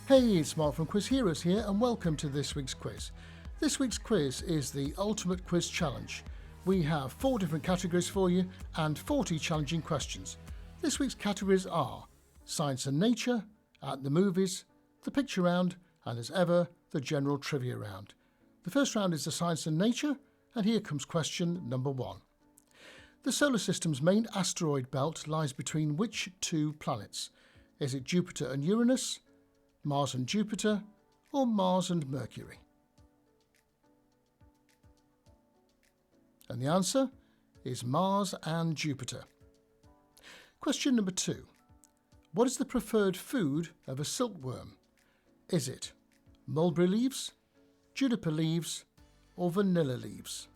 Hey, it's Mark from Quiz Heroes here and welcome to this week's quiz. This week's quiz is the Ultimate Quiz Challenge. We have 4 different categories for you and 40 challenging questions. This week's categories are Science and Nature, At the Movies, the Picture Round and as ever, the General Trivia Round. The first round is the Science and Nature and here comes question number 1. The solar system's main asteroid belt lies between which 2 planets? Is it Jupiter and Uranus, Mars and Jupiter, or Mars and Mercury? And the answer is Mars and Jupiter. Question number 2. What is the preferred food of a silkworm? Is it mulberry leaves, juniper leaves, or vanilla leaves?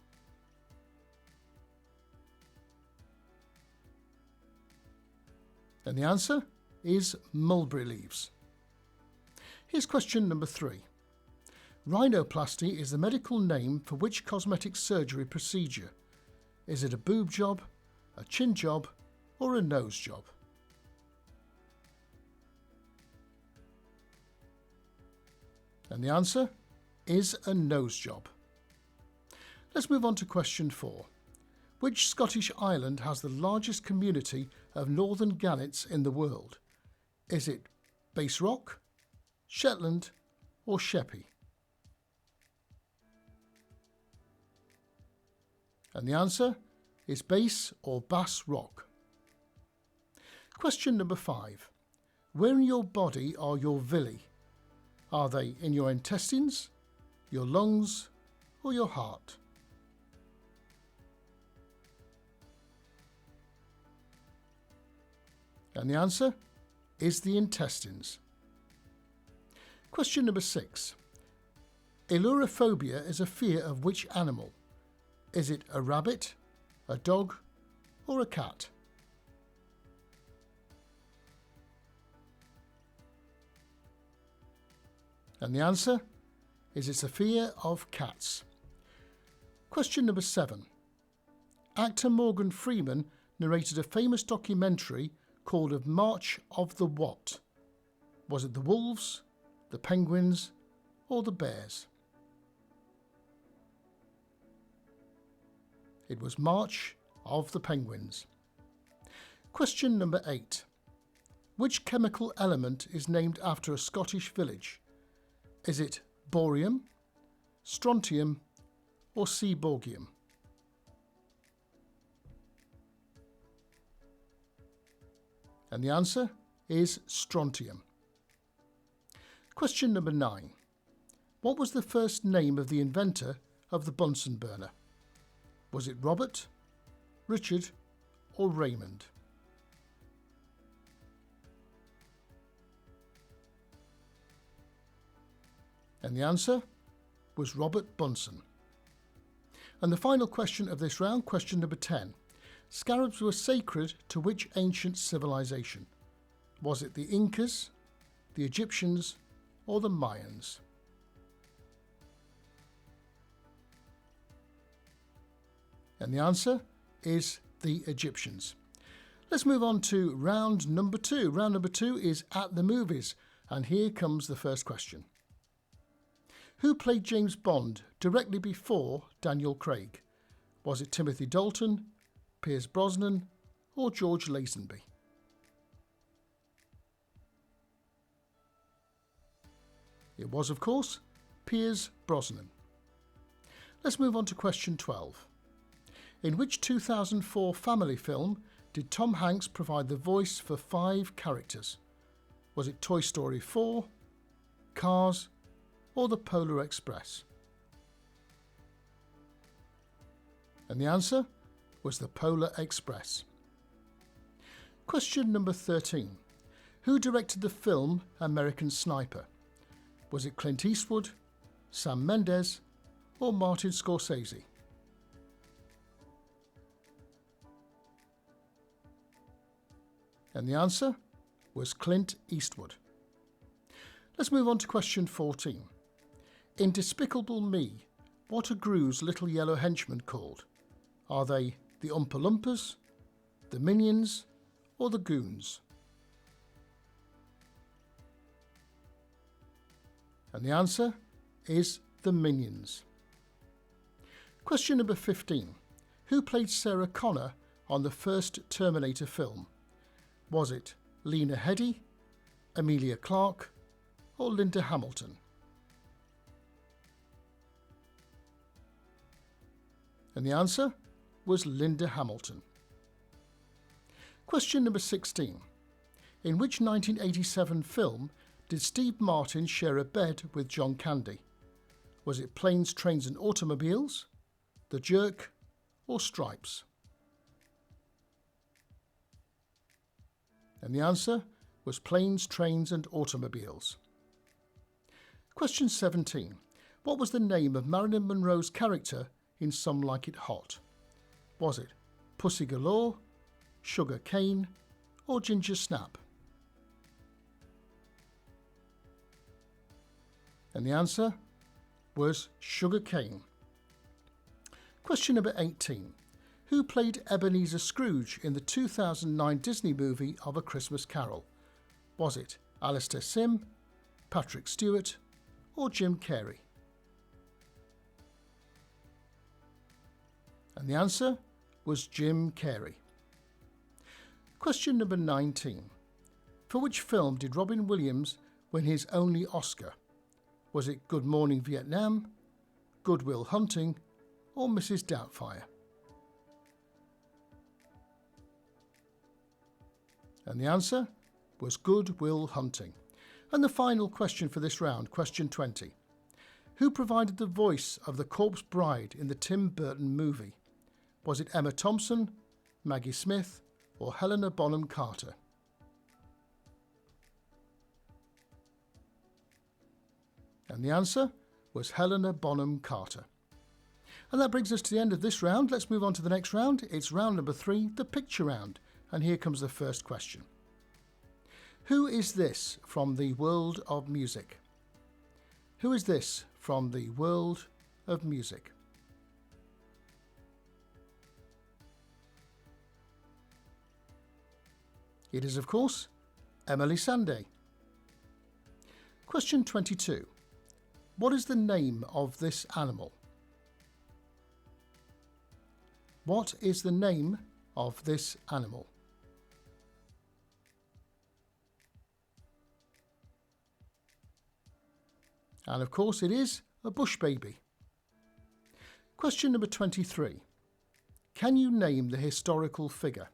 And the answer is mulberry leaves. Here's question number 3. Rhinoplasty is the medical name for which cosmetic surgery procedure? Is it a boob job, a chin job, or a nose job? And the answer is a nose job. Let's move on to question 4. Which Scottish island has the largest community of northern gannets in the world? Is it Bass Rock, Shetland, or Sheppey? And the answer is Bass or Bass Rock. Question number 5. Where in your body are your villi? Are they in your intestines, your lungs, or your heart? And the answer is the intestines. Question number 6. Ailurophobia is a fear of which animal? Is it a rabbit, a dog, or a cat? And the answer is it's a fear of cats. Question number 7. Actor Morgan Freeman narrated a famous documentary called A March of the What? Was it the wolves, the penguins, or the bears? It was March of the Penguins. Question number 8. Which chemical element is named after a Scottish village? Is it borium, strontium, or seaborgium? And the answer is strontium. Question number 9. What was the first name of the inventor of the Bunsen burner? Was it Robert, Richard, or Raymond? And the answer was Robert Bunsen. And the final question of this round, question number 10. Scarabs were sacred to which ancient civilization? Was it the Incas, the Egyptians, or the Mayans? And the answer is the Egyptians. Let's move on to round number 2. Round number 2 is At the Movies, and here comes the first question. Who played James Bond directly before Daniel Craig? Was it Timothy Dalton, Pierce Brosnan, or George Lazenby? It was, of course, Pierce Brosnan. Let's move on to question 12. In which 2004 family film did Tom Hanks provide the voice for 5 characters? Was it Toy Story 4, Cars, or the Polar Express? And the answer was the Polar Express. Question number 13. Who directed the film American Sniper? Was it Clint Eastwood, Sam Mendes, or Martin Scorsese? And the answer was Clint Eastwood. Let's move on to question 14. In Despicable Me, what are Gru's little yellow henchmen called? Are they the Oompa Loompas, the Minions, or the Goons? And the answer is the Minions. Question number 15. Who played Sarah Connor on the first Terminator film? Was it Lena Headey, Emilia Clarke, or Linda Hamilton? And the answer was Linda Hamilton. Question number 16. In which 1987 film did Steve Martin share a bed with John Candy? Was it Planes, Trains and Automobiles, The Jerk, or Stripes? And the answer was Planes, Trains and Automobiles. Question 17. What was the name of Marilyn Monroe's character in Some Like It Hot? Was it Pussy Galore, Sugar Cane, or Ginger Snap? And the answer was Sugar Cane. Question number 18. Who played Ebenezer Scrooge in the 2009 Disney movie of A Christmas Carol? Was it Alistair Sim, Patrick Stewart, or Jim Carrey? And the answer was Jim Carrey. Question number 19. For which film did Robin Williams win his only Oscar? Was it Good Morning Vietnam, Good Will Hunting, or Mrs. Doubtfire? And the answer was Good Will Hunting. And the final question for this round, question 20. Who provided the voice of the Corpse Bride in the Tim Burton movie? Was it Emma Thompson, Maggie Smith, or Helena Bonham Carter? And the answer was Helena Bonham Carter. And that brings us to the end of this round. Let's move on to the next round. It's round number 3, the picture round. And here comes the first question. Who is this from the world of music? Who is this from the world of music? It is, of course, Emily Sandé. Question 22. What is the name of this animal? What is the name of this animal? And of course it is a bush baby. Question number 23. Can you name the historical figure?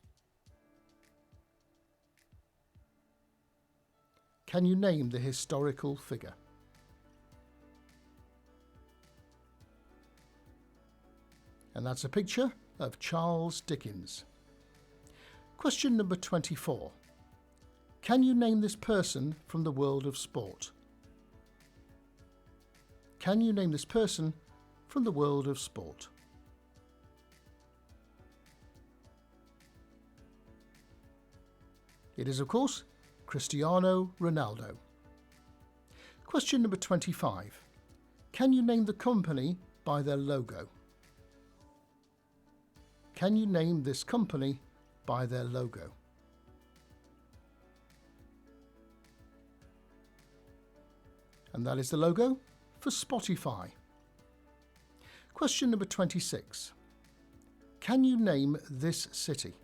Can you name the historical figure? And that's a picture of Charles Dickens. Question number 24. Can you name this person from the world of sport? Can you name this person from the world of sport? It is, of course, Cristiano Ronaldo. Question number 25. Can you name the company by their logo? Can you name this company by their logo? And that is the logo for Spotify. Question number 26. Can you name this city?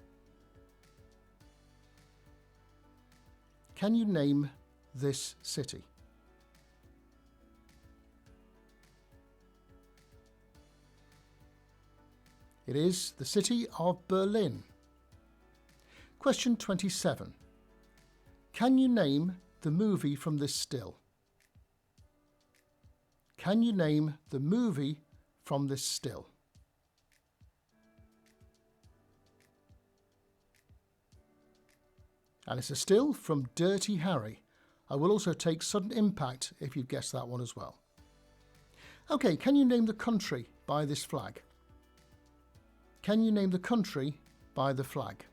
Can you name this city? It is the city of Berlin. Question 27. Can you name the movie from this still? Can you name the movie from this still? And it's a still from Dirty Harry. I will also take Sudden Impact if you've guessed that one as well. Okay, can you name the country by this flag? Can you name the country by the flag?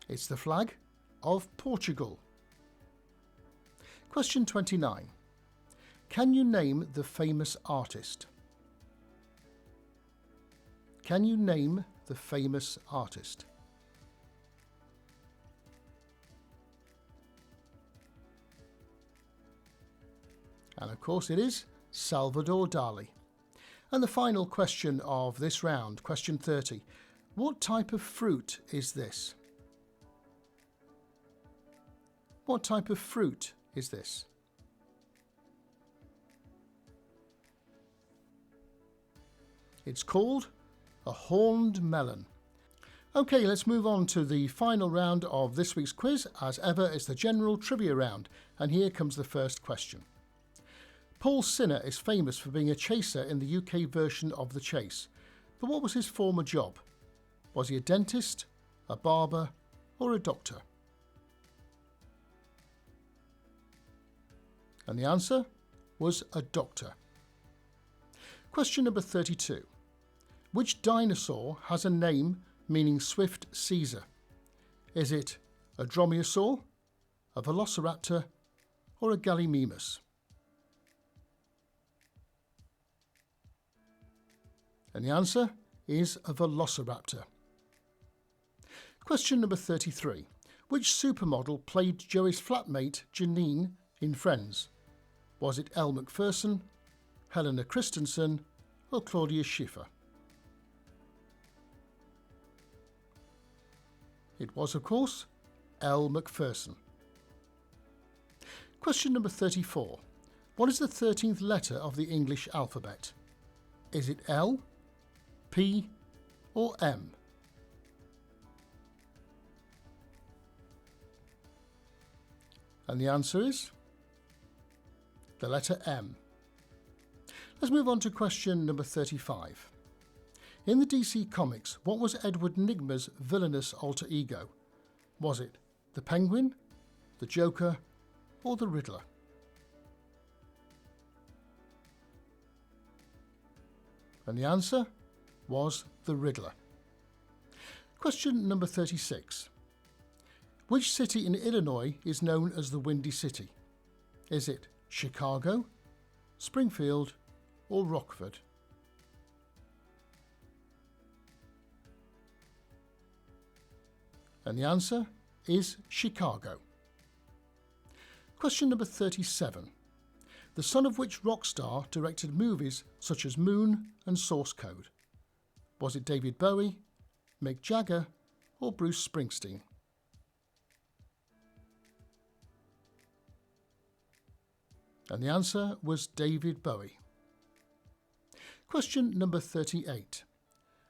It's the flag of Portugal. Question 29. Can you name the famous artist? Can you name the famous artist? And of course it is Salvador Dali. And the final question of this round, question 30. What type of fruit is this? What type of fruit is this? It's called a horned melon. Okay, let's move on to the final round of this week's quiz. As ever, it's the general trivia round. And here comes the first question. Paul Sinner is famous for being a chaser in the UK version of The Chase. But what was his former job? Was he a dentist, a barber, or a doctor? And the answer was a doctor. Question number 32. Which dinosaur has a name meaning swift Caesar? Is it a dromaeosaur, a velociraptor, or a gallimimus? And the answer is a velociraptor. Question number 33. Which supermodel played Joey's flatmate Janine in Friends? Was it Elle Macpherson, Helena Christensen, or Claudia Schiffer? It was, of course, Elle Macpherson. Question number 34. What is the 13th letter of the English alphabet? Is it L, P, or M? And the answer is the letter M. Let's move on to question number 35. In the DC Comics, what was Edward Nygma's villainous alter ego? Was it the Penguin, the Joker, or the Riddler? And the answer was the Riddler. Question number 36. Which city in Illinois is known as the Windy City? Is it Chicago, Springfield, or Rockford? And the answer is Chicago. Question number 37. The son of which rock star directed movies such as Moon and Source Code? Was it David Bowie, Mick Jagger, or Bruce Springsteen? And the answer was David Bowie. Question number 38.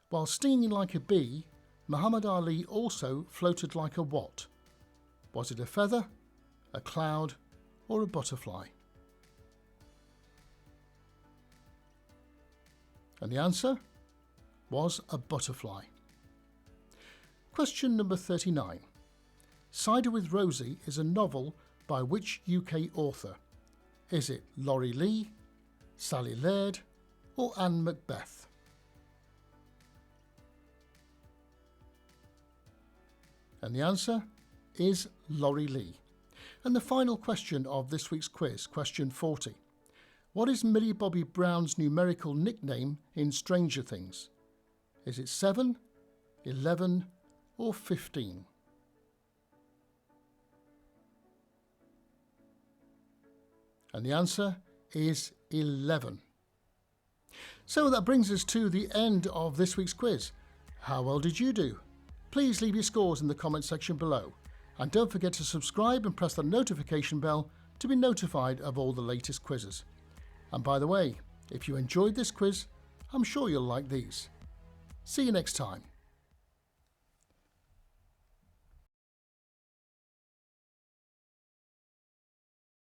While stinging like a bee, Muhammad Ali also floated like a what? Was it a feather, a cloud, or a butterfly? And the answer was a butterfly. Question number 39. Cider with Rosie is a novel by which UK author? Is it Laurie Lee, Sally Laird, or Anne Macbeth? And the answer is Laurie Lee. And the final question of this week's quiz, question 40. What is Millie Bobby Brown's numerical nickname in Stranger Things? Is it 7, 11, or 15? And the answer is 11. So that brings us to the end of this week's quiz. How well did you do? Please leave your scores in the comment section below. And don't forget to subscribe and press the notification bell to be notified of all the latest quizzes. And by the way, if you enjoyed this quiz, I'm sure you'll like these. See you next time.